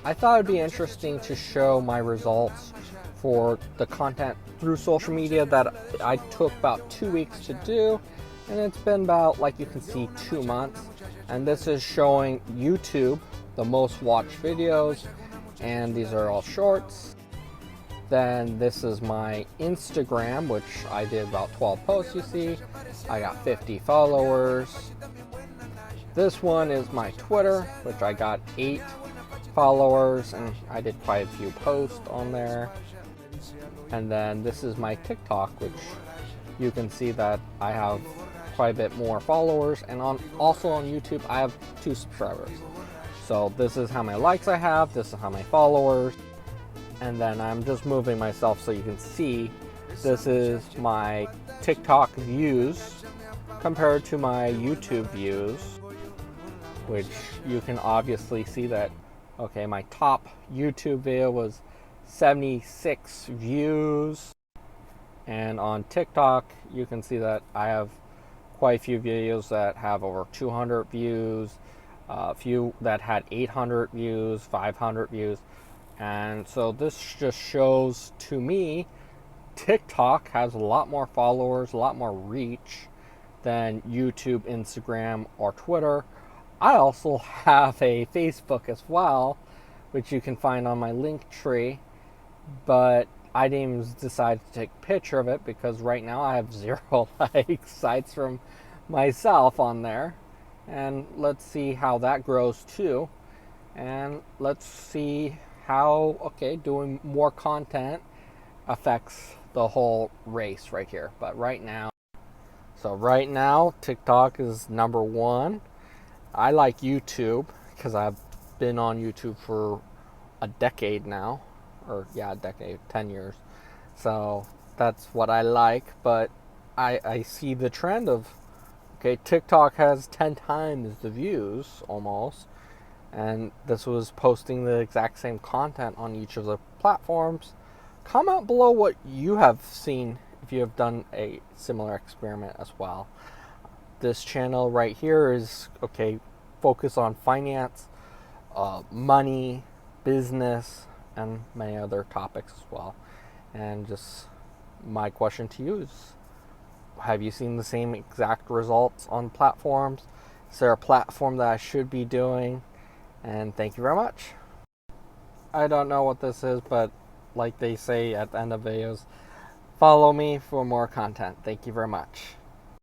I thought it'd be interesting to show my results for the content through social media that I took about 2 weeks to do, and it's been about, like you can see, 2 months. And this is showing YouTube the most watched videos, and these are all shorts. Then this is my Instagram, which I did about 12 posts, you see. I got 50 followers. This one is my Twitter, which I got 8 followers, and I did quite a few posts on there. And then this is my TikTok, which you can see that I have quite a bit more followers, and also on YouTube I have 2 subscribers. So this is how many likes I have, this is how many followers, and then I'm just moving myself so you can see this is my TikTok views compared to my YouTube views, which you can obviously see that, okay, my top YouTube video was 76 views, and on TikTok you can see that I have quite a few videos that have over 200 views, a few that had 800 views, 500 views. And so this just shows to me TikTok has a lot more followers, a lot more reach than YouTube, Instagram, or Twitter. I also have a Facebook as well, which you can find on my link tree, but I didn't even decide to take a picture of it because right now I have 0 likes sites from myself on there. And let's see how that grows too. And let's see how, okay, doing more content affects the whole race right here. But right now, TikTok is number 1. I like YouTube because I've been on YouTube for a decade now, or yeah, a decade, 10 years. So that's what I like, but I see the trend of, okay, TikTok has 10 times the views almost, and this was posting the exact same content on each of the platforms. Comment below what you have seen if you have done a similar experiment as well. This channel right here is, okay, focus on finance, money, business, and many other topics as well. And just my question to you is, have you seen the same exact results on platforms? Is there a platform that I should be doing? And thank you very much. I don't know what this is, but like they say at the end of videos, follow me for more content. Thank you very much.